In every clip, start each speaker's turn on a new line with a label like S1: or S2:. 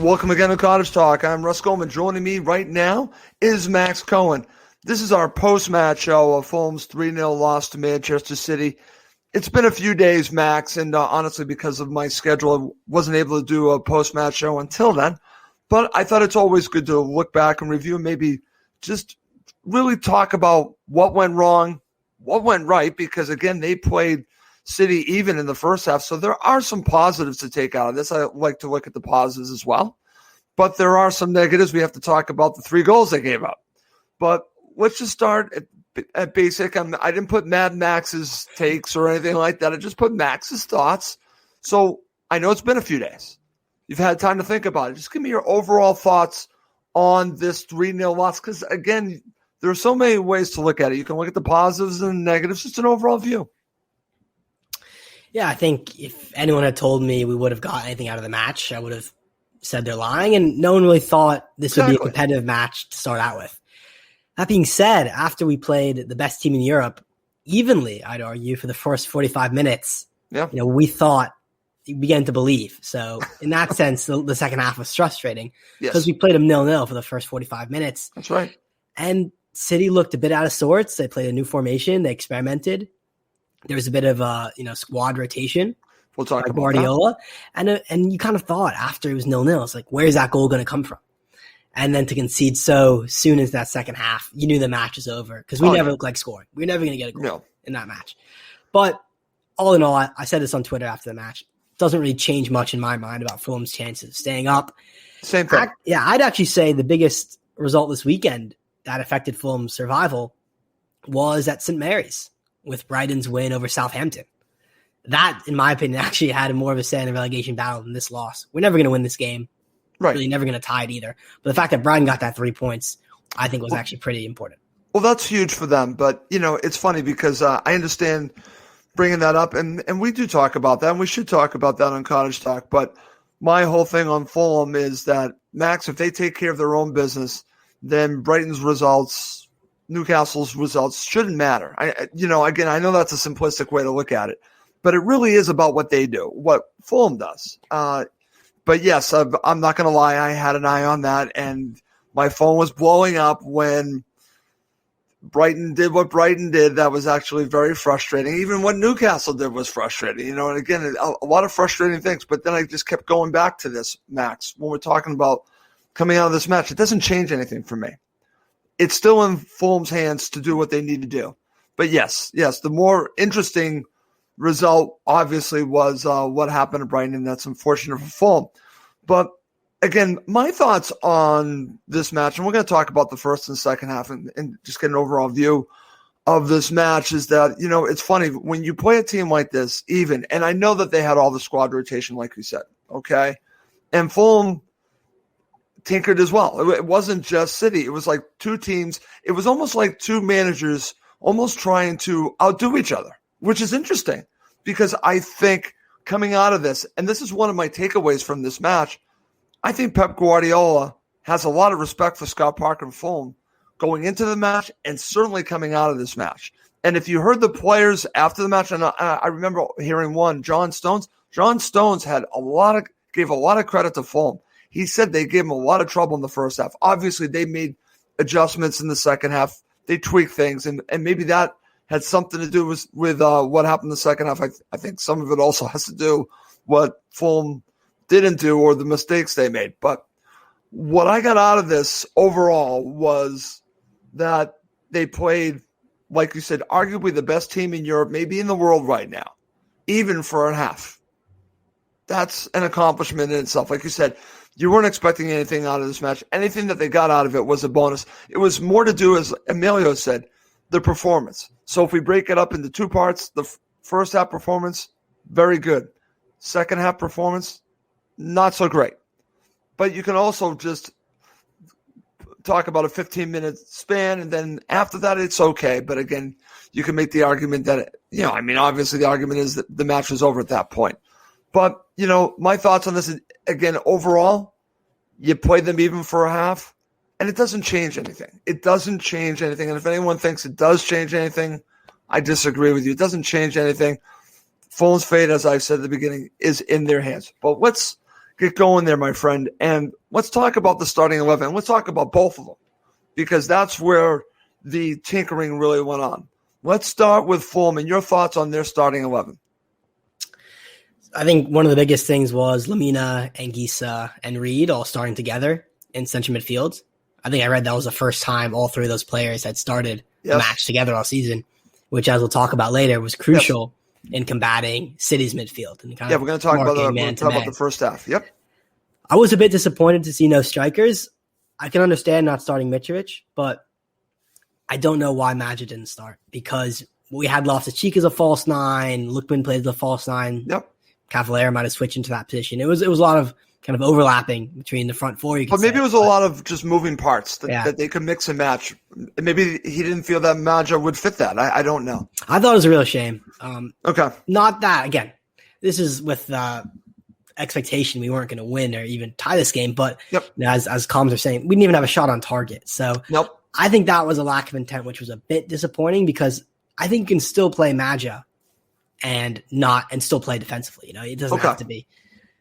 S1: Welcome again to Cottage Talk. I'm Russ Goldman. Joining me right now is Max Cohen. This is our post-match show of Fulham's 3-0 loss to Manchester City. It's been a few days, Max, and honestly, because of my schedule, I wasn't able to do a post-match show until then. But I thought it's always good to look back and review and maybe just really talk about what went wrong, what went right, because, again, they played City even in the first half. So there are some positives to take out of this. I like to look at the positives as well. But there are some negatives. We have to talk about the 3 goals they gave up. But let's just start at basic. I didn't put Mad Max's takes or anything like that. I just put Max's thoughts. So I know it's been a few days. You've had time to think about it. Just give me your overall thoughts on this 3-0 loss. Because, again, there are so many ways to look at it. You can look at the positives and negatives, just an overall view.
S2: Yeah, I think if anyone had told me we would have got anything out of the match, I would have said they're lying, and no one really thought this would be a competitive match to start out with. That being said, after we played the best team in Europe evenly, I'd argue, for the first 45 minutes, we thought, we began to believe. So in that sense, the second half was frustrating because we played them 0-0 for the first 45 minutes.
S1: That's right.
S2: And City looked a bit out of sorts. They played a new formation. They experimented. There was a bit of squad rotation.
S1: We'll talk about
S2: Guardiola. And you kind of thought after it was 0-0, it's like, where's that goal going to come from? And then to concede so soon as that second half, you knew the match was over because we never looked like scoring. We were never going to get a goal in that match. But all in all, I said this on Twitter after the match. It doesn't really change much in my mind about Fulham's chances of staying up.
S1: Same thing.
S2: I'd actually say the biggest result this weekend that affected Fulham's survival was at St. Mary's with Brighton's win over Southampton. That, in my opinion, actually had more of a say in the relegation battle than this loss. We're never going to win this game.
S1: Right.
S2: Really never going to tie it either. But the fact that Brighton got that 3 points, I think was actually pretty important.
S1: Well, that's huge for them. But, it's funny because I understand bringing that up. And we do talk about that. And we should talk about that on Cottage Talk. But my whole thing on Fulham is that, Max, if they take care of their own business, then Brighton's results, Newcastle's results shouldn't matter. Again, I know that's a simplistic way to look at it. But it really is about what they do, what Fulham does. But yes, I'm not going to lie. I had an eye on that, and my phone was blowing up when Brighton did what Brighton did. That was actually very frustrating. Even what Newcastle did was frustrating. And again, a lot of frustrating things. But then I just kept going back to this, Max. When we're talking about coming out of this match, it doesn't change anything for me. It's still in Fulham's hands to do what they need to do. But yes, the more interesting result obviously was what happened to Brighton, and that's unfortunate for Fulham. But again, my thoughts on this match, and we're going to talk about the first and second half and just get an overall view of this match, is that, it's funny when you play a team like this, even, and I know that they had all the squad rotation, like you said, okay? And Fulham tinkered as well. It wasn't just City. It was like two teams. It was almost like two managers almost trying to outdo each other, which is interesting because I think coming out of this, and this is one of my takeaways from this match, I think Pep Guardiola has a lot of respect for Scott Parker and Fulham going into the match and certainly coming out of this match. And if you heard the players after the match, and I remember hearing John Stones gave a lot of credit to Fulham. He said they gave him a lot of trouble in the first half. Obviously, they made adjustments in the second half. They tweaked things, and maybe that had something to do with what happened in the second half. I think some of it also has to do what Fulham didn't do or the mistakes they made. But what I got out of this overall was that they played, like you said, arguably the best team in Europe, maybe in the world right now, even for a half. That's an accomplishment in itself. Like you said, you weren't expecting anything out of this match. Anything that they got out of it was a bonus. It was more to do, as Emilio said, the performance. So if we break it up into two parts, the first half performance, very good. Second half performance, not so great. But you can also just talk about a 15-minute span, and then after that, it's okay. But again, you can make the argument that, obviously the argument is that the match was over at that point. But, my thoughts on this, again, overall, you played them even for a half, and it doesn't change anything. It doesn't change anything. And if anyone thinks it does change anything, I disagree with you. It doesn't change anything. Fulham's fate, as I said at the beginning, is in their hands. But let's get going there, my friend. And let's talk about the starting 11. Let's talk about both of them because that's where the tinkering really went on. Let's start with Fulham and your thoughts on their starting 11.
S2: I think one of the biggest things was Lamina, Anguissa, and Reed all starting together in central midfield. I think I read that was the first time all three of those players had started a match together all season, which, as we'll talk about later, was crucial in combating City's midfield. And
S1: we're going to talk about the first half. Yep.
S2: I was a bit disappointed to see no strikers. I can understand not starting Mitrovic, but I don't know why Magic didn't start because we had Loftus-Cheek as a false nine. Lookman played the false nine.
S1: Yep.
S2: Cavalier might have switched into that position. It was a lot of kind of overlapping between the front four.
S1: But maybe it was a lot of just moving parts that they could mix and match. Maybe he didn't feel that Magic would fit that. I don't know.
S2: I thought it was a real shame.
S1: Okay.
S2: Not that, again, this is with expectation we weren't going to win or even tie this game. But as comms are saying, we didn't even have a shot on target. So I think that was a lack of intent, which was a bit disappointing because I think you can still play Magic and still play defensively. It doesn't have to be.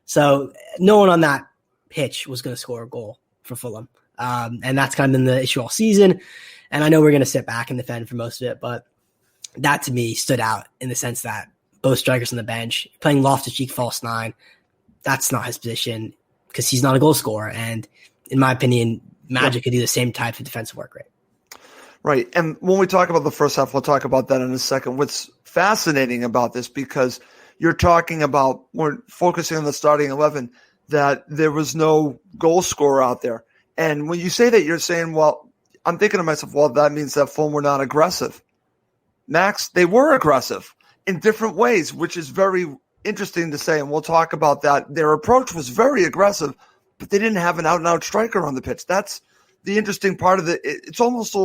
S2: So no one on that pitch was going to score a goal for Fulham. And that's kind of been the issue all season. And I know we're going to sit back and defend for most of it, but that to me stood out in the sense that both strikers on the bench, playing Loftus-Cheek false nine, that's not his position because he's not a goal scorer. And in my opinion, Magic could do the same type of defensive work rate.
S1: Right. And when we talk about the first half, we'll talk about that in a second. What's fascinating about this, because you're talking about, we're focusing on the starting 11, that there was no goal scorer out there. And when you say that, you're saying, well, I'm thinking to myself, well, that means that Fulham were not aggressive. Max, they were aggressive in different ways, which is very interesting to say. And we'll talk about that. Their approach was very aggressive, but they didn't have an out-and-out striker on the pitch. That's the interesting part of it. It's almost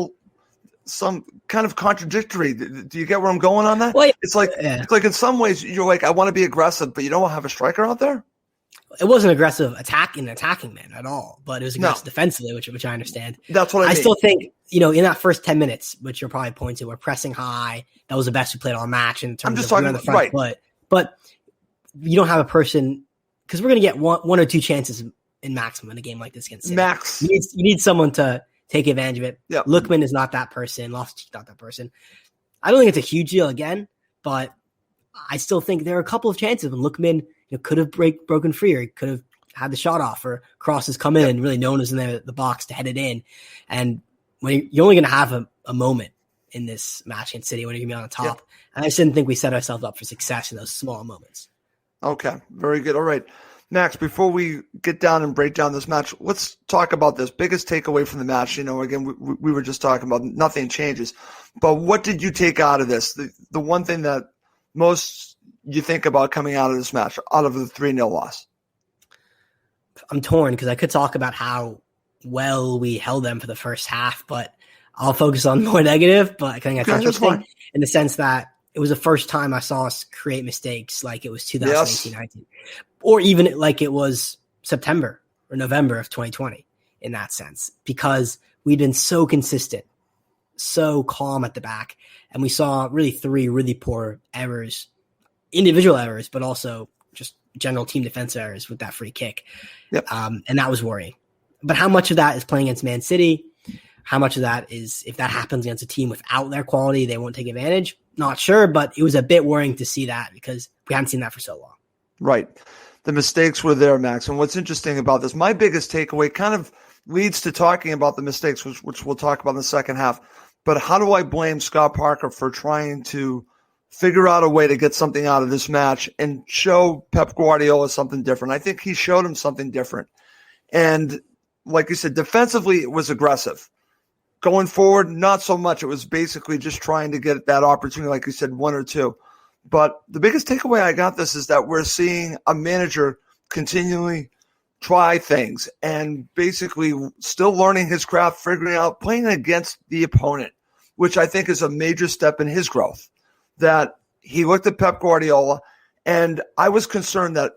S1: some kind of contradictory. Do you get where I'm going on that? Well, it's like in some ways you're like, I want to be aggressive, but you don't have a striker out there.
S2: It wasn't aggressive attacking man at all, but it was aggressive defensively, which I understand.
S1: That's what I mean.
S2: I still think, in that first 10 minutes, which you're probably pointing to, we're pressing high. That was the best we played all match in terms of on the front foot. But you don't have a person, because we're going to get one or two chances in maximum in a game like this against City.
S1: Max.
S2: You need someone to take advantage of it.
S1: Yep.
S2: Lookman is not that person. Loftus-Cheek not that person. I don't think it's a huge deal again, but I still think there are a couple of chances when Lookman could have broken free, or he could have had the shot off, or crosses come in and really no one was in the box to head it in. And when you're only going to have a moment in this match in City when you're going to be on the top. Yep. And I just didn't think we set ourselves up for success in those small moments.
S1: Okay, very good. All right. Max, before we get down and break down this match, let's talk about this. Biggest takeaway from the match, again, we were just talking about nothing changes. But what did you take out of this? The one thing that most you think about coming out of this match, out of the 3-0 loss?
S2: I'm torn because I could talk about how well we held them for the first half, but I'll focus on more negative. But I think that's interesting in the sense that it was the first time I saw us create mistakes like it was 2018-19. Or even like it was September or November of 2020 in that sense, because we'd been so consistent, so calm at the back. And we saw really 3 really poor errors, individual errors, but also just general team defense errors with that free kick.
S1: Yep.
S2: And that was worrying. But how much of that is playing against Man City? How much of that is if that happens against a team without their quality, they won't take advantage? Not sure, but it was a bit worrying to see that because we hadn't seen that for so long.
S1: Right. The mistakes were there, Max. And what's interesting about this, my biggest takeaway kind of leads to talking about the mistakes, which we'll talk about in the second half. But how do I blame Scott Parker for trying to figure out a way to get something out of this match and show Pep Guardiola something different? I think he showed him something different. And like you said, defensively, it was aggressive. Going forward, not so much. It was basically just trying to get that opportunity, like you said, 1 or 2. But the biggest takeaway I got this is that we're seeing a manager continually try things and basically still learning his craft, figuring out, playing against the opponent, which I think is a major step in his growth. That he looked at Pep Guardiola, and I was concerned that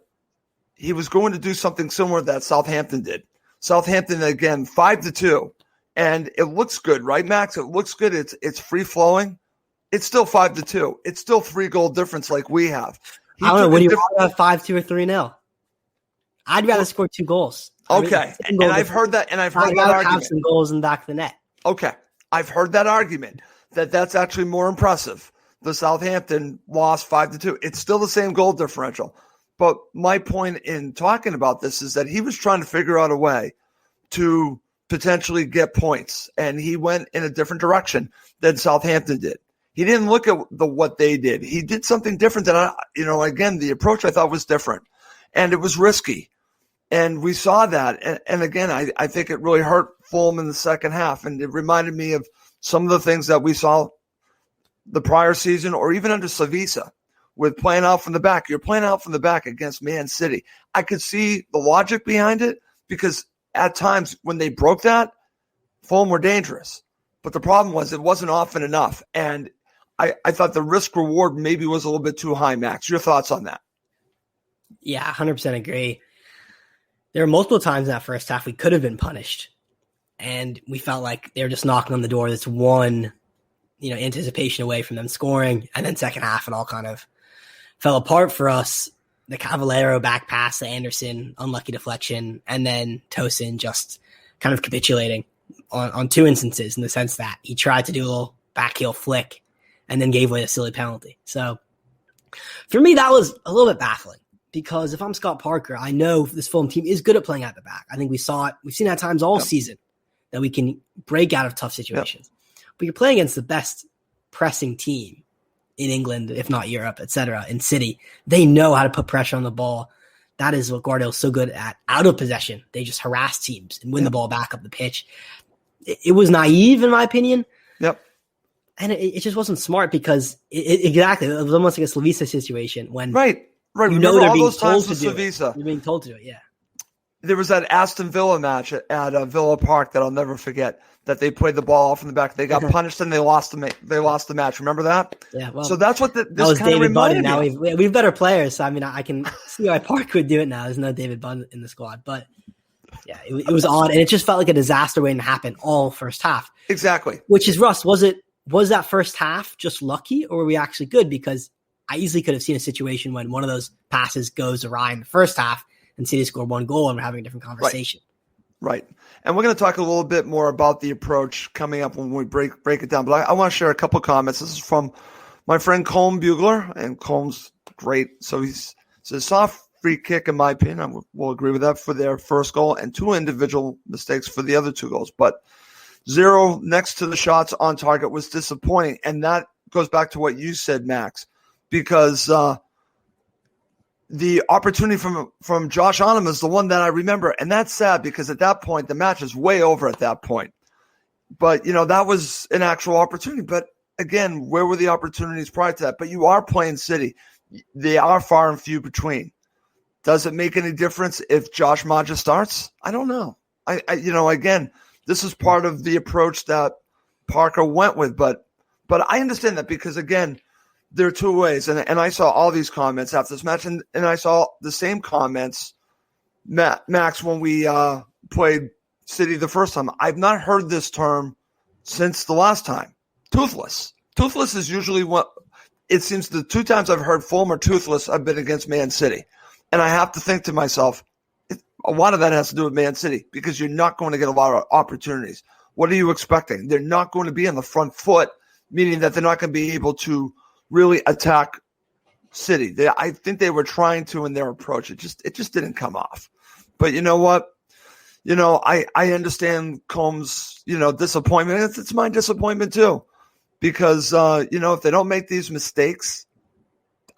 S1: he was going to do something similar that Southampton did. Southampton, again, 5-2. And it looks good, right, Max? It looks good. It's free-flowing. It's still 5-2. It's still 3-goal difference like we have.
S2: I don't know. What do you want, 5-2 or 3-0? I'd rather score 2 goals.
S1: Okay, and I've heard that,
S2: I'd
S1: that
S2: rather
S1: argument.
S2: have some goals in the back of the net.
S1: Okay, I've heard that argument that's actually more impressive. The Southampton lost 5-2. It's still the same goal differential. But my point in talking about this is that he was trying to figure out a way to potentially get points, and he went in a different direction than Southampton did. He didn't look at what they did. He did something different than again, the approach I thought was different, and it was risky. And we saw that. And again, I think it really hurt Fulham in the second half. And it reminded me of some of the things that we saw the prior season or even under Savisa with playing out from the back. You're playing out from the back against Man City. I could see the logic behind it because at times when they broke that, Fulham were dangerous. But the problem was it wasn't often enough. And I thought the risk reward maybe was a little bit too high, Max. Your thoughts on that?
S2: Yeah, 100% agree. There were multiple times in that first half we could have been punished. And we felt like they were just knocking on the door. This one, anticipation away from them scoring. And then second half, it all kind of fell apart for us. The Cavallero back pass, the Anderson unlucky deflection, and then Tosin just kind of capitulating on 2 instances in the sense that he tried to do a little backheel flick and then gave away a silly penalty. So for me, that was a little bit baffling. Because if I'm Scott Parker, I know this Fulham team is good at playing at the back. I think we've seen at times all season that we can break out of tough situations. But you're playing against the best pressing team in England, if not Europe, etc. in City. They know how to put pressure on the ball. That is what Guardiola's so good at. Out of possession, they just harass teams and win the ball back up the pitch. It was naive, in my opinion.
S1: Yep.
S2: And it just wasn't smart because exactly, it was almost like a Slavisa situation when
S1: Right.
S2: You
S1: Remember
S2: know they're
S1: all
S2: being
S1: those times
S2: told
S1: with
S2: to do
S1: Savisa.
S2: it. You're being told to do it, yeah.
S1: There was that Aston Villa match at Villa Park that I'll never forget. That they played the ball off from the back. They got punished and they lost the match. Remember that?
S2: Yeah. Well,
S1: so that's what this kind of
S2: David Bunn.
S1: reminded
S2: Now
S1: me.
S2: we've better players. So I mean, I can see why Park would do it now. There's no David Bunn in the squad, but yeah, it was odd, and it just felt like a disaster waiting to happen all first half.
S1: Exactly.
S2: Which is Russ. Was that first half just lucky, or were we actually good? Because I easily could have seen a situation when one of those passes goes awry in the first half and City scored 1 goal and we're having a different conversation.
S1: Right. And we're going to talk a little bit more about the approach coming up when we break it down. But I want to share a couple of comments. This is from my friend Colm Bugler, and Colm's great. So he says, soft free kick, in my opinion. I will agree with that for their first goal and 2 individual mistakes for the other 2 goals. But 0 next to the shots on target was disappointing. And that goes back to what you said, Max. Because the opportunity from Josh Onum is the one that I remember. And that's sad because at that point, the match is way over at that point. But, that was an actual opportunity. But, again, where were the opportunities prior to that? But you are playing City. They are far and few between. Does it make any difference if Josh Maja starts? I don't know. Again, this is part of the approach that Parker went with. But I understand that because, again, there are 2 ways, and I saw all these comments after this match, and I saw the same comments, Max, when we played City the first time. I've not heard this term since the last time. Toothless. Toothless is usually what it seems the 2 times I've heard Fulham or toothless I've been against Man City. And I have to think to myself, a lot of that has to do with Man City because you're not going to get a lot of opportunities. What are you expecting? They're not going to be on the front foot, meaning that they're not going to be able to really attack City. I think they were trying to in their approach. It just didn't come off. But you know what? I understand Combs' disappointment. It's my disappointment too, because if they don't make these mistakes,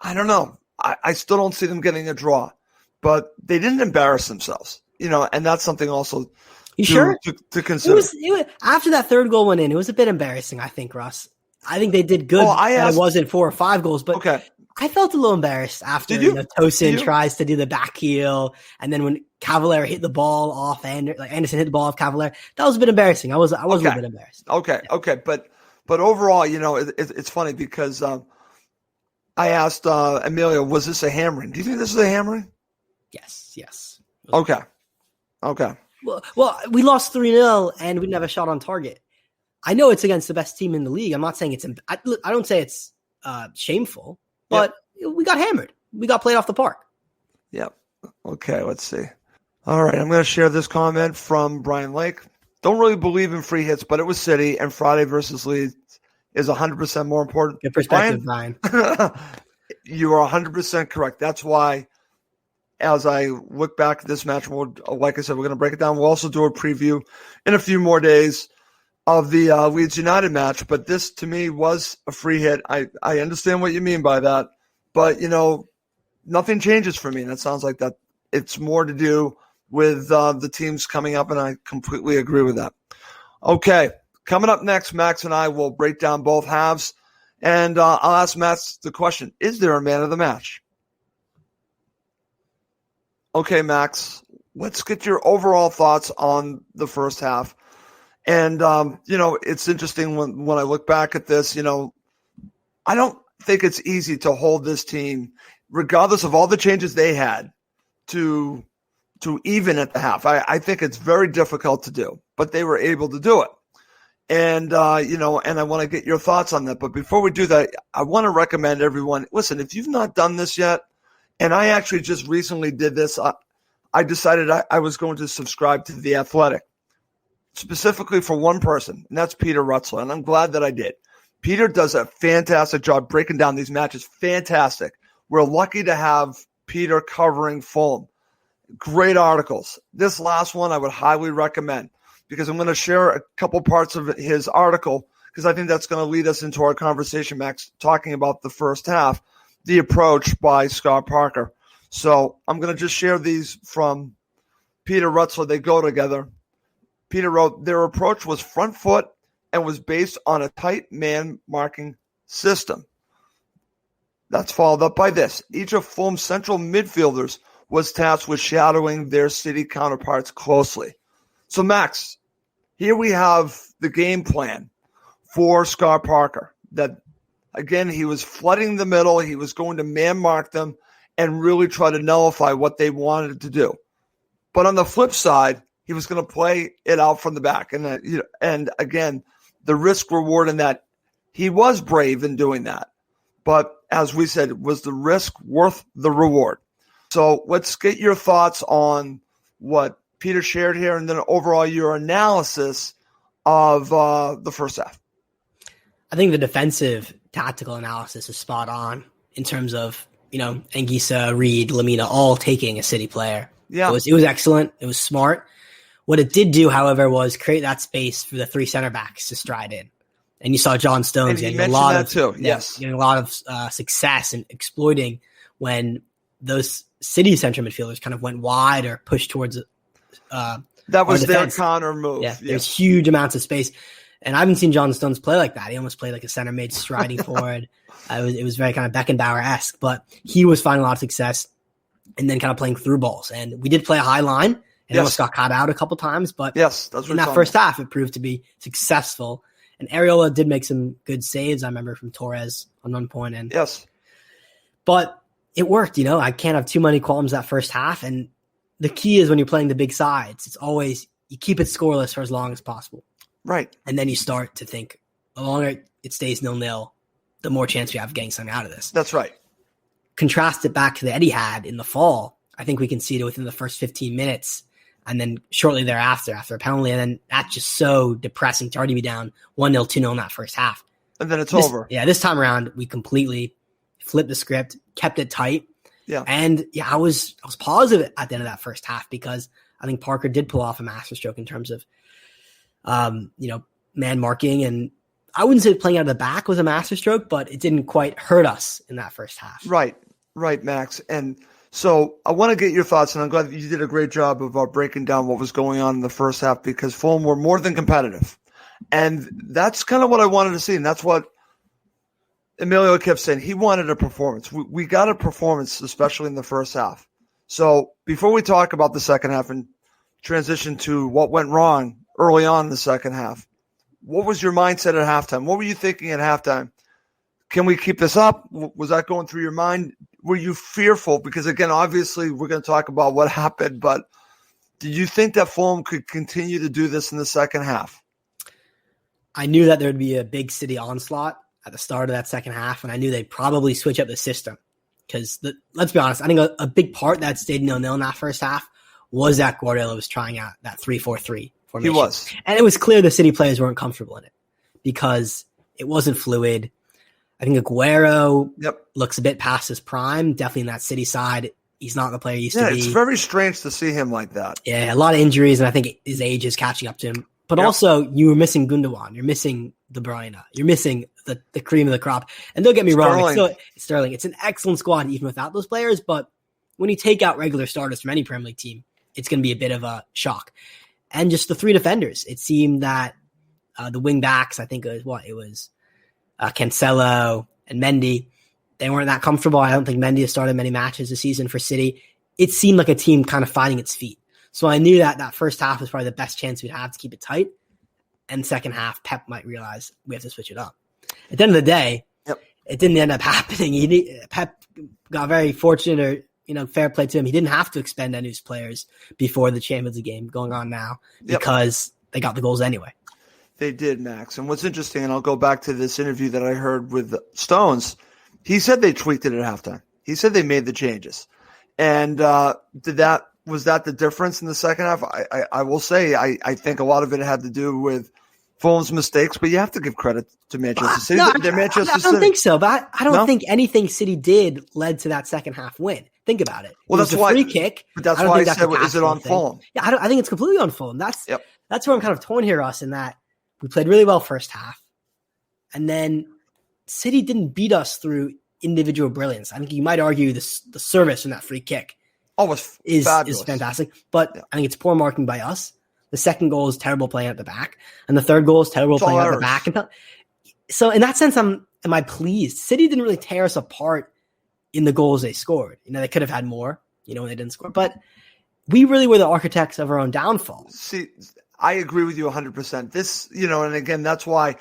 S1: I don't know. I still don't see them getting a draw, but they didn't embarrass themselves. And that's something also. To consider.
S2: It was, after that 3rd goal went in, it was a bit embarrassing. I think, Russ. I think they did good. It wasn't 4 or 5 goals, but I felt a little embarrassed after Tosin tries to do the back heel, and then when Cavallero hit the ball off Anderson hit the ball off Cavallero, that was a bit embarrassing. I was a little bit embarrassed.
S1: Okay, but overall, it's funny because I asked Emilio, was this a hammering? Do you think this is a hammering?
S2: Yes.
S1: Okay.
S2: Well, we lost 3-0 and we didn't have a shot on target. I know it's against the best team in the league. I'm not saying I don't say it's shameful, but we got hammered. We got played off the park.
S1: Yeah. Okay, let's see. All right, I'm going to share this comment from Brian Lake. Don't really believe in free hits, but it was City, and Friday versus Leeds is 100% more important.
S2: Good perspective, Brian.
S1: You are 100% correct. That's why, as I look back at this match, like I said, we're going to break it down. We'll also do a preview in a few more days of the Leeds United match. But this, to me, was a free hit. I understand what you mean by that. But, nothing changes for me. And it sounds like that it's more to do with the teams coming up, and I completely agree with that. Okay, coming up next, Max and I will break down both halves. And I'll ask Max the question, is there a man of the match? Okay, Max, let's get your overall thoughts on the first half. And, it's interesting when I look back at this, I don't think it's easy to hold this team, regardless of all the changes they had, to even at the half. I think it's very difficult to do, but they were able to do it. And, and I want to get your thoughts on that. But before we do that, I want to recommend everyone, listen, if you've not done this yet, and I actually just recently did this, I decided I was going to subscribe to The Athletic, specifically for one person, and that's Peter Rutzler, and I'm glad that I did. Peter does a fantastic job breaking down these matches. Fantastic. We're lucky to have Peter covering Fulham. Great articles. This last one I would highly recommend because I'm going to share a couple parts of his article because I think that's going to lead us into our conversation, Max, talking about the first half, the approach by Scott Parker. So I'm going to just share these from Peter Rutzler. They go together. Peter wrote, their approach was front foot and was based on a tight man marking system. That's followed up by this. Each of Fulham's central midfielders was tasked with shadowing their City counterparts closely. So, Max, here we have the game plan for Scott Parker. That, again, he was flooding the middle. He was going to man mark them and really try to nullify what they wanted to do. But on the flip side, he was going to play it out from the back. And again, the risk reward in that, he was brave in doing that. But as we said, was the risk worth the reward? So let's get your thoughts on what Peter shared here and then overall your analysis of the first half.
S2: I think the defensive tactical analysis is spot on in terms of, Anguissa, Reed, Lamina, all taking a City player.
S1: Yeah.
S2: It was excellent. It was smart. What it did do, however, was create that space for the three center backs to stride in. And you saw John Stones getting a lot of success in exploiting when those City central midfielders kind of went wide or pushed towards
S1: that was their counter move.
S2: Yeah, there's huge amounts of space. And I haven't seen John Stones play like that. He almost played like a center mid striding forward. It was very kind of Beckenbauer-esque, but he was finding a lot of success and then kind of playing through balls. And we did play a high line and almost got caught out a couple times, but
S1: that's
S2: in that first half, it proved to be successful. And Areola did make some good saves, I remember, from Torres on one point. And but it worked, I can't have too many qualms that first half. And the key is when you're playing the big sides, it's always you keep it scoreless for as long as possible.
S1: Right.
S2: And then you start to think, the longer it stays 0-0, the more chance we have of getting something out of this.
S1: That's right.
S2: Contrast it back to the Etihad in the fall. I think we can see it within the first 15 minutes. And then shortly thereafter, after a penalty, and then that's just so depressing to already be down 1-0, 2-0 in that first half.
S1: And then it's over.
S2: Yeah, this time around, we completely flipped the script, kept it tight.
S1: Yeah.
S2: And I was positive at the end of that first half because I think Parker did pull off a masterstroke in terms of, man marking. And I wouldn't say playing out of the back was a masterstroke, but it didn't quite hurt us in that first half.
S1: Right, Max. And so I want to get your thoughts, and I'm glad that you did a great job of breaking down what was going on in the first half because Fulham were more than competitive. And that's kind of what I wanted to see, and that's what Emilio kept saying. He wanted a performance. We got a performance, especially in the first half. So before we talk about the second half and transition to what went wrong early on in the second half, what was your mindset at halftime? What were you thinking at halftime? Can we keep this up? Was that going through your mind? Were you fearful? Because, again, obviously we're going to talk about what happened, but did you think that Fulham could continue to do this in the second half?
S2: I knew that there would be a big City onslaught at the start of that second half, and I knew they'd probably switch up the system. Because let's be honest, I think a big part that stayed 0-0 in that first half was that Guardiola was trying out that 3-4-3 formation.
S1: He was.
S2: And it was clear the City players weren't comfortable in it because it wasn't fluid. I think Aguero looks a bit past his prime, definitely in that City side. He's not the player he used to be.
S1: It's very strange to see him like that.
S2: Yeah, a lot of injuries, and I think his age is catching up to him. But also, you were missing Gundogan. You're missing De Bruyne. You're missing the cream of the crop. And don't get me wrong, it's Sterling. It's an excellent squad even without those players. But when you take out regular starters from any Premier League team, it's going to be a bit of a shock. And just the three defenders. It seemed that the wing backs, I think it was Cancelo and Mendy. They weren't that comfortable. I don't think Mendy has started many matches this season for City. It seemed like a team kind of finding its feet. So I knew that first half was probably the best chance we'd have to keep it tight. And second half, Pep might realize we have to switch it up. At the end of the day, it didn't end up happening. Pep got very fortunate, or fair play to him. He didn't have to expend any of his players before the Champions League game going on now because they got the goals anyway.
S1: They did, Max. And what's interesting, and I'll go back to this interview that I heard with Stones, he said they tweaked it at halftime. He said they made the changes. And was that the difference in the second half? I will say I think a lot of it had to do with Fulham's mistakes, but you have to give credit to Manchester City.
S2: I don't think so, but I don't think anything City did led to that second half win. Think about it.
S1: Well,
S2: that's why free kick.
S1: But that's why I said, is it on Fulham?
S2: Yeah, I think it's completely on Fulham. That's where I'm kind of torn here, Russ, in that we played really well first half, and then City didn't beat us through individual brilliance. I think you might argue the service from that free kick is fantastic, but I think it's poor marking by us. The second goal is terrible playing at the back, and the third goal is terrible playing at the back. So in that sense, am I pleased? City didn't really tear us apart in the goals they scored. They could have had more, when they didn't score, but we really were the architects of our own downfall.
S1: See, I agree with you 100%. This, and again, that's why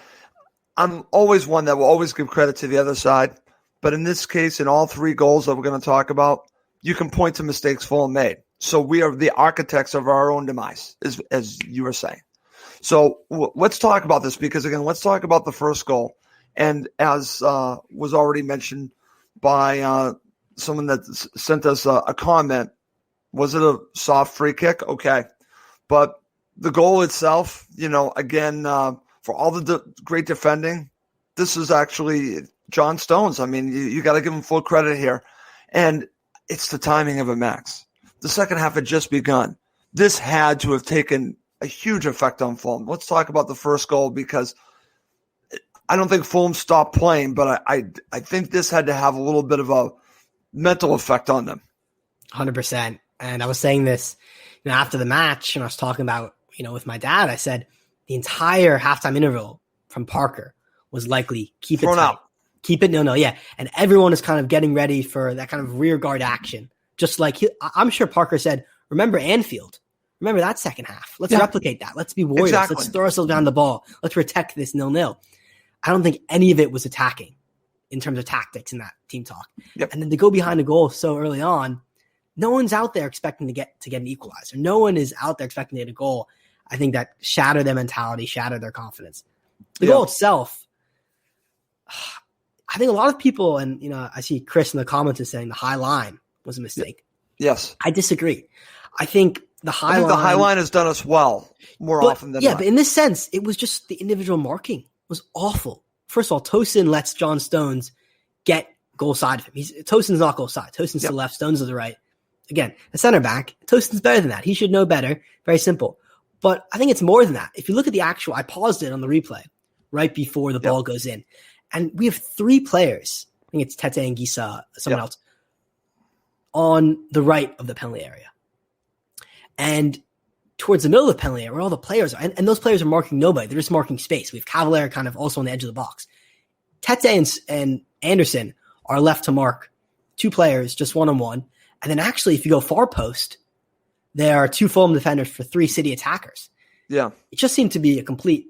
S1: I'm always one that will always give credit to the other side. But in this case, in all three goals that we're going to talk about, you can point to mistakes Fulham made. So we are the architects of our own demise, as you were saying. So let's talk about this because, again, let's talk about the first goal. And as was already mentioned by someone that sent us a comment, was it a soft free kick? Okay. But the goal itself, again, for all the great defending, this is actually John Stones. I mean, you got to give him full credit here. And it's the timing of it, Max. The second half had just begun. This had to have taken a huge effect on Fulham. Let's talk about the first goal because I don't think Fulham stopped playing, but I think this had to have a little bit of a mental effect on them.
S2: 100%. And I was saying this after the match, and I was talking about, with my dad, I said the entire halftime interval from Parker was likely keep it tight. Keep it yeah. And everyone is kind of getting ready for that kind of rear guard action. Just like I'm sure Parker said, remember Anfield. Remember that second half. Let's replicate that. Let's be warriors. Exactly. Let's throw ourselves behind the ball. Let's protect this 0-0. I don't think any of it was attacking in terms of tactics in that team talk. Yep. And then to go behind a goal so early on, no one's out there expecting to get an equalizer. No one is out there expecting to get a goal. I think that shattered their mentality, shattered their confidence. The goal itself, I think a lot of people, and I see Chris in the comments is saying the high line was a mistake.
S1: Yes.
S2: I disagree. I think the high
S1: line has done us well more often than not.
S2: But in this sense, it was just the individual marking was awful. First of all, Tosin lets John Stones get goal side of him. Tosin's not goal side. Tosin's to the left, Stones to the right. Again, a center back, Tosin's better than that. He should know better. Very simple. But I think it's more than that. If you look at the actual, I paused it on the replay right before the ball goes in. And we have three players, I think it's Tete and Gisa, someone else, on the right of the penalty area. And towards the middle of the penalty area where all the players are, and those players are marking nobody. They're just marking space. We have Cavalier kind of also on the edge of the box. Tete and Anderson are left to mark two players, just one-on-one. And then actually, if you go far post, there are two Fulham defenders for three City attackers. Yeah. It just seemed to be a complete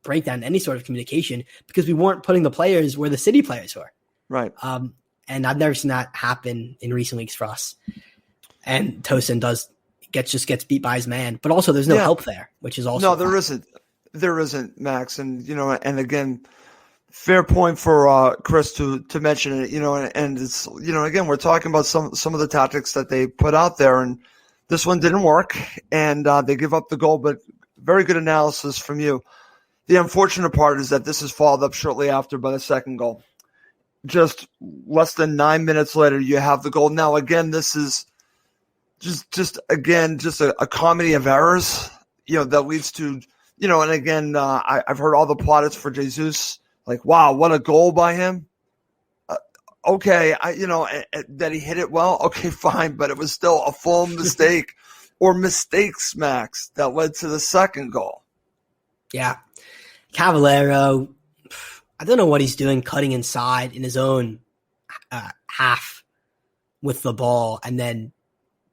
S2: breakdown in any sort of communication because we weren't putting the players where the City players were. Right. And I've never seen that happen in recent weeks for us. And Tosin gets beat by his man, but also there's no help there, which is also
S1: there isn't, Max. And and again, Fair point for Chris to mention it, and it's, again, we're talking about some of the tactics that they put out there, and this one didn't work, and they give up the goal, but very good analysis from you. The unfortunate part is that this is followed up shortly after by the second goal. Just less than 9 minutes later, you have the goal. Now, again, this is just a comedy of errors, that leads to, and again, I've heard all the plaudits for Jesus. Like, wow, what a goal by him. Okay, that he hit it well. Okay, fine, but it was still a full mistake or mistakes, Max, that led to the second goal.
S2: Yeah. Cavallero, I don't know what he's doing cutting inside in his own half with the ball and then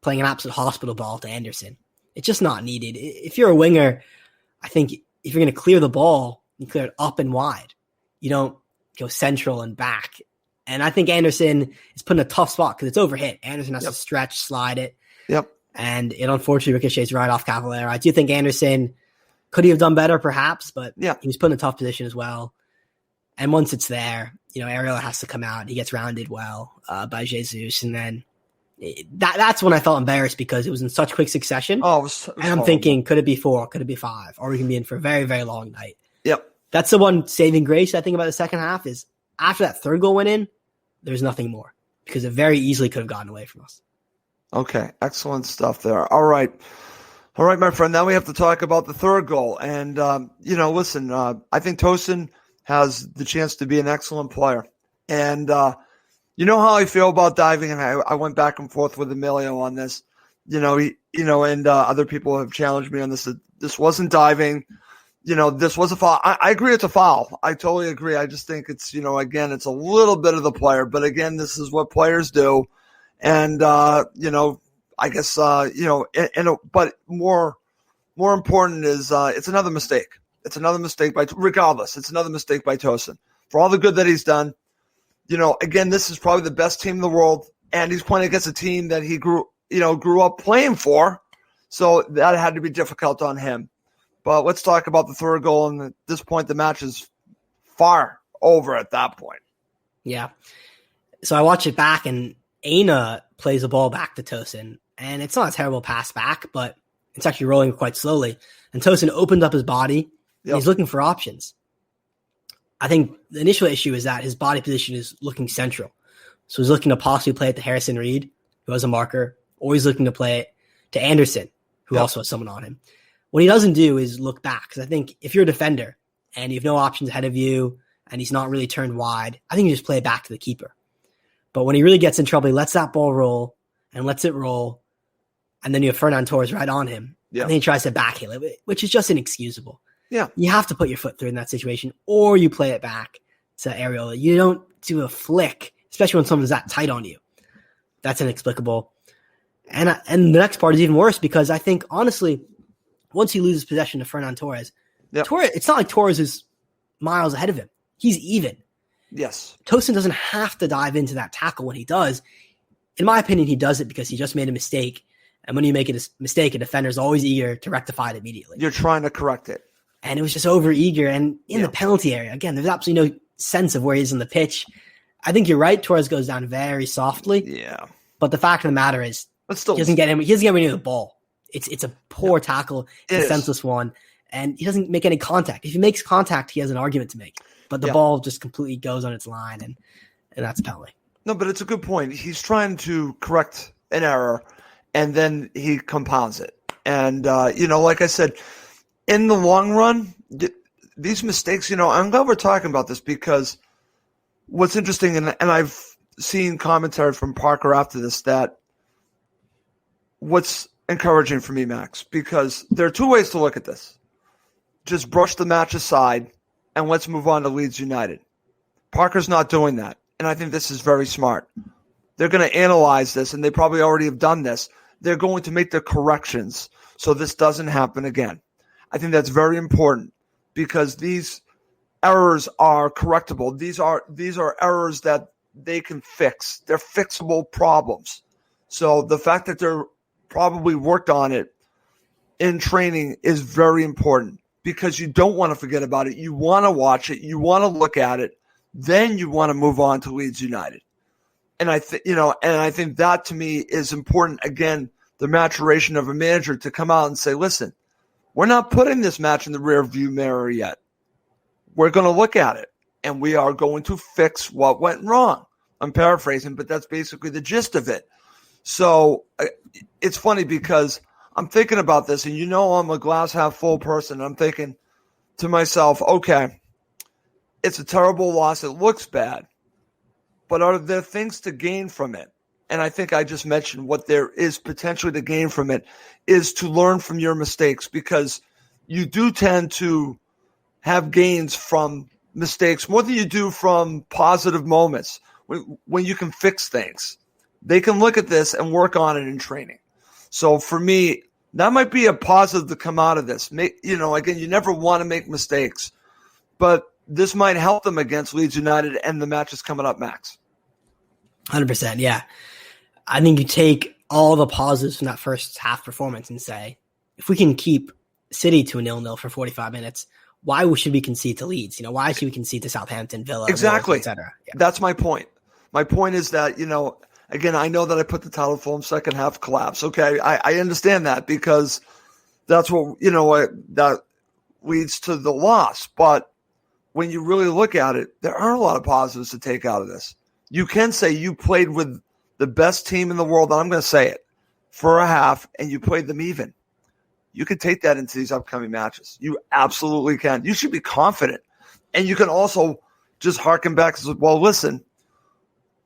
S2: playing an absolute hospital ball to Anderson. It's just not needed. If you're a winger, I think if you're going to clear the ball, you clear it up and wide. You don't go central and back. And I think Anderson is put in a tough spot because it's overhit. Anderson has to stretch, slide it.
S1: Yep.
S2: And it unfortunately ricochets right off Cavallero. I do think Anderson could he have done better, perhaps, but he was put in a tough position as well. And once it's there, Ariel has to come out. He gets rounded well by Jesus. And then that's when I felt embarrassed because it was in such quick succession.
S1: Oh, it was
S2: and I'm thinking, could it be 4? Could it be 5? Or we can be in for a very, very long night.
S1: Yep.
S2: That's the one saving grace I think about the second half is after that third goal went in, there's nothing more because it very easily could have gotten away from us.
S1: Okay, excellent stuff there. All right, my friend. Now we have to talk about the third goal. And, listen, I think Tosin has the chance to be an excellent player. And you know how I feel about diving, and I went back and forth with Emilio on this. And other people have challenged me on this. This wasn't diving. This was a foul. I agree it's a foul. I totally agree. I just think it's, again, it's a little bit of the player. But, again, this is what players do. And, I guess, but more important is it's another mistake. It's another mistake regardless, it's another mistake by Tosin. For all the good that he's done, again, this is probably the best team in the world. And he's playing against a team that he grew up playing for. So that had to be difficult on him. But let's talk about the third goal. And at this point, the match is far over at that point.
S2: Yeah. So I watch it back, and Aina plays the ball back to Tosin. And it's not a terrible pass back, but it's actually rolling quite slowly. And Tosin opened up his body. Yep. He's looking for options. I think the initial issue is that his body position is looking central. So he's looking to possibly play it to Harrison Reed, who has a marker, or he's looking to play it to Anderson, who also has someone on him. What he doesn't do is look back, because I think if you're a defender and you have no options ahead of you and he's not really turned wide, I think you just play it back to the keeper. But when he really gets in trouble, he lets that ball roll and lets it roll, and then you have Fernand Torres right on him. Yeah. And then he tries to backheel it, which is just inexcusable. Yeah. You have to put your foot through in that situation, or you play it back to Ariel. You don't do a flick, especially when someone's that tight on you. That's inexplicable. And the next part is even worse because I think, honestly, once he loses possession to Fernand Torres, Torres, it's not like Torres is miles ahead of him. He's even.
S1: Yes.
S2: Tosin doesn't have to dive into that tackle when he does. In my opinion, he does it because he just made a mistake. And when you make a mistake, a defender is always eager to rectify it immediately.
S1: You're trying to correct it.
S2: And it was just over eager. And in the penalty area, again, there's absolutely no sense of where he is in the pitch. I think you're right. Torres goes down very softly.
S1: Yeah.
S2: But the fact of the matter is, he doesn't get anywhere near the ball. It's a poor tackle. It's a senseless one. And he doesn't make any contact. If he makes contact, he has an argument to make. But the ball just completely goes on its line, and that's a penalty.
S1: No, but it's a good point. He's trying to correct an error, and then he compounds it. And, like I said, in the long run, these mistakes, I'm glad we're talking about this because what's interesting, and I've seen commentary from Parker after this, that what's encouraging for me, Max, because there are two ways to look at this. Just brush the match aside and let's move on to Leeds United. Parker's not doing that, and I think this is very smart. They're going to analyze this, and they probably already have done this. They're going to make the corrections so this doesn't happen again. I think that's very important because these errors are correctable. These are errors that they can fix. They're fixable problems. So the fact that they're probably worked on it in training is very important because you don't want to forget about it. You want to watch it. You want to look at it. Then you want to move on to Leeds United. And I think that to me is important. Again, the maturation of a manager to come out and say, listen, we're not putting this match in the rear view mirror yet. We're going to look at it, and we are going to fix what went wrong. I'm paraphrasing, but that's basically the gist of it. So it's funny because I'm thinking about this, and I'm a glass half full person. I'm thinking to myself, okay, it's a terrible loss. It looks bad, but are there things to gain from it? And I think I just mentioned what there is potentially to gain from it is to learn from your mistakes, because you do tend to have gains from mistakes more than you do from positive moments when you can fix things. They can look at this and work on it in training. So for me, that might be a positive to come out of this. Again, you never want to make mistakes, but this might help them against Leeds United and the matches coming up, Max.
S2: 100%, yeah. I think you take all the positives from that first half performance and say, if we can keep City to a 0-0 for 45 minutes, why should we concede to Leeds? Why should we concede to Southampton, Villa,
S1: exactly,
S2: etc.? Yeah.
S1: That's my point. My point is that, again, I know that I put the title Fulham second half collapse. Okay, I understand that because that's what, that leads to the loss. But when you really look at it, there are a lot of positives to take out of this. You can say you played with the best team in the world, and I'm going to say it, for a half, and you played them even. You can take that into these upcoming matches. You absolutely can. You should be confident. And you can also just harken back and say, well, listen,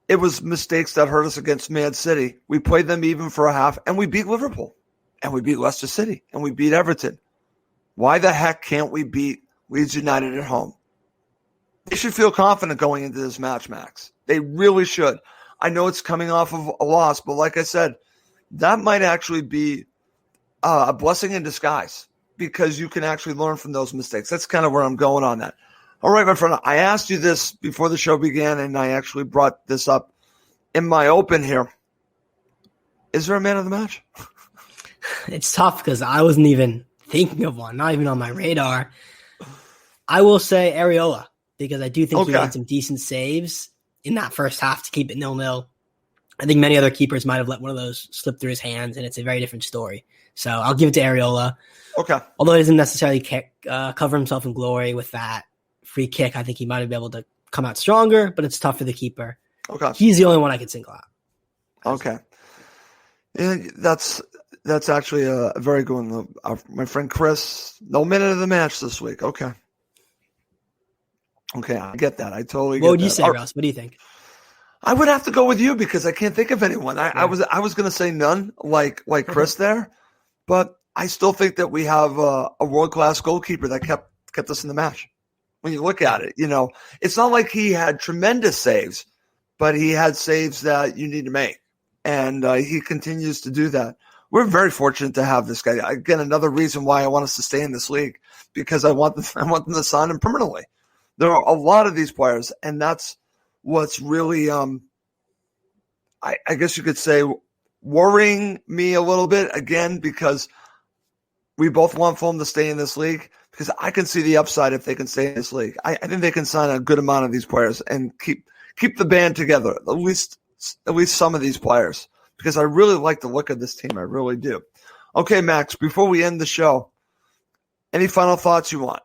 S1: it was mistakes that hurt us against Man City. We played them even for a half, and we beat Liverpool, and we beat Leicester City, and we beat Everton. Why the heck can't we beat Leeds United at home? They should feel confident going into this match, Max. They really should. I know it's coming off of a loss, but like I said, that might actually be a blessing in disguise because you can actually learn from those mistakes. That's kind of where I'm going on that. All right, my friend, I asked you this before the show began, and I actually brought this up in my open here. Is there a man of the match?
S2: It's tough because I wasn't even thinking of one, not even on my radar. I will say Areola because I do think he made some decent saves in that first half to keep it 0-0. I think many other keepers might have let one of those slip through his hands, and it's a very different story. So I'll give it to Areola.
S1: Okay.
S2: Although he doesn't necessarily cover himself in glory with that free kick, I think he might have been able to come out stronger, but it's tough for the keeper.
S1: Okay.
S2: He's the only one I could single out.
S1: Okay. And that's actually a very good one. My friend Chris, no minute of the match this week. Okay. Okay, I get that. I totally get that.
S2: What would you say, Russ? What do you think?
S1: I would have to go with you because I can't think of anyone. I was going to say none like Chris there, but I still think that we have a world-class goalkeeper that kept us in the match. When you look at it, it's not like he had tremendous saves, but he had saves that you need to make, and he continues to do that. We're very fortunate to have this guy. Again, another reason why I want us to stay in this league because I want them to sign him permanently. There are a lot of these players, and that's what's really, I guess you could say, worrying me a little bit, again, because we both want Fulham to stay in this league, because I can see the upside if they can stay in this league. I think they can sign a good amount of these players and keep the band together, at least some of these players, because I really like the look of this team. I really do. Okay, Max, before we end the show, any final thoughts you want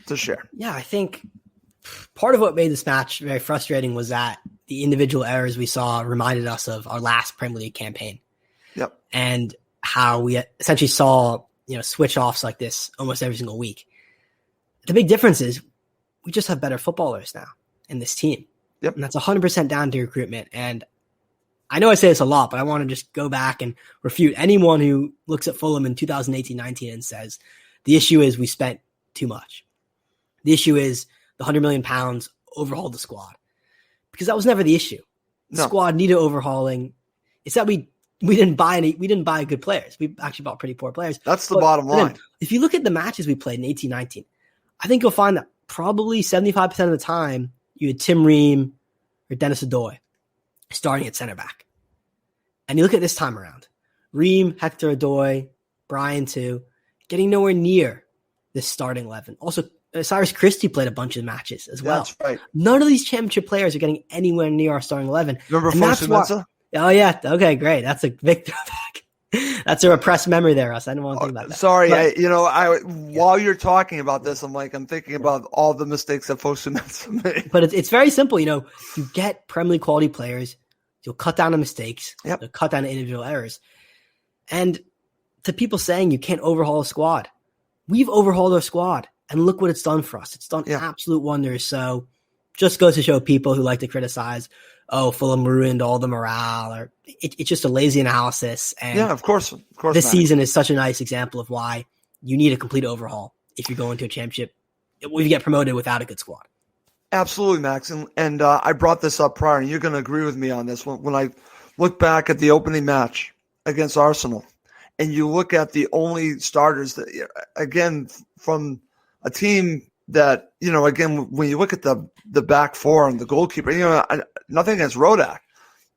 S1: to share?
S2: Yeah, I think part of what made this match very frustrating was that the individual errors we saw reminded us of our last Premier League campaign.
S1: Yep.
S2: And how we essentially saw, switch offs like this almost every single week. The big difference is we just have better footballers now in this team.
S1: Yep.
S2: And that's 100% down to recruitment. And I know I say this a lot, but I want to just go back and refute anyone who looks at Fulham in 2018-19 and says, the issue is we spent too much. The issue is the £100 million overhauled the squad, because that was never the issue. The squad needed overhauling. It's that we didn't buy good players. We actually bought pretty poor players.
S1: That's the bottom line.
S2: Then, if you look at the matches we played in 18-19, I think you'll find that probably 75% of the time you had Tim Ream or Dennis Adoy starting at center back. And you look at this time around, Ream, Hector Adoy, Brian too, getting nowhere near this starting 11. Also, Cyrus Christie played a bunch of matches as well.
S1: That's right.
S2: None of these championship players are getting anywhere near our starting 11.
S1: Remember Fosu-Mensah?
S2: Oh, yeah. Okay, great. That's a big throwback. That's a repressed memory there, Russ. I didn't want to think about that.
S1: Sorry. While you're talking about this, I'm thinking about all the mistakes that Fosu-Mensah made.
S2: But it's very simple. You get Premier League quality players. You'll cut down on mistakes.
S1: Yep.
S2: You'll cut down on individual errors. And to people saying you can't overhaul a squad, we've overhauled our squad. And look what it's done for us. It's done absolute wonders. So just goes to show people who like to criticize, Fulham ruined all the morale, or it's just a lazy analysis. And
S1: of course.
S2: This season is such a nice example of why you need a complete overhaul if you're going to a championship, if you get promoted without a good squad.
S1: Absolutely, Max. And I brought this up prior, and you're going to agree with me on this. When I look back at the opening match against Arsenal, and you look at the only starters that, again, from a team that, again, when you look at the back four and the goalkeeper, nothing against Rodak,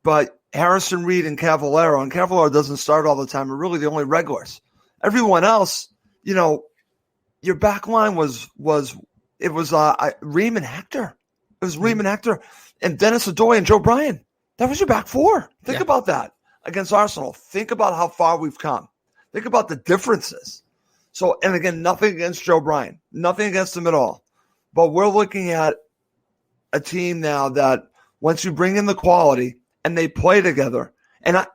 S1: but Harrison Reed and Cavallero doesn't start all the time, are really the only regulars. Everyone else, your back line was Ream and Hector. It was Ream and Hector and Dennis Adoy and Joe Bryan. That was your back four. Think about that against Arsenal. Think about how far we've come. Think about the differences. So, and again, nothing against Joe Bryan, nothing against him at all. But we're looking at a team now that once you bring in the quality and they play together, and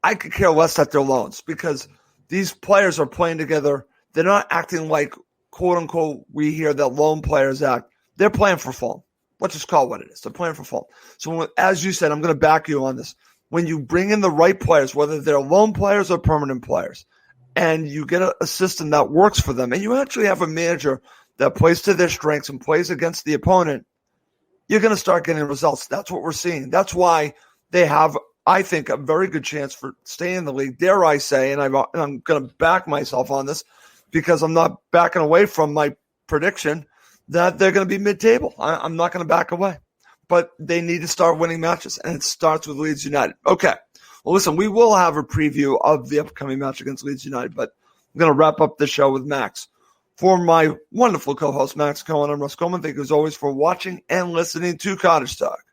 S1: I could care less at their loans because these players are playing together. They're not acting like, quote unquote, we hear that loan players act. They're playing for Fulham. Let's just call it what it is. They're playing for Fulham. So as you said, I'm going to back you on this. When you bring in the right players, whether they're loan players or permanent players, and you get a system that works for them, and you actually have a manager that plays to their strengths and plays against the opponent, you're going to start getting results. That's what we're seeing. That's why they have, I think, a very good chance for staying in the league, dare I say, and I'm going to back myself on this because I'm not backing away from my prediction that they're going to be mid-table. I'm not going to back away. But they need to start winning matches, and it starts with Leeds United. Okay. Well, listen, we will have a preview of the upcoming match against Leeds United, but I'm going to wrap up the show with Max. For my wonderful co-host, Max Cohen, I'm Russ Coleman. Thank you, as always, for watching and listening to Cottage Talk.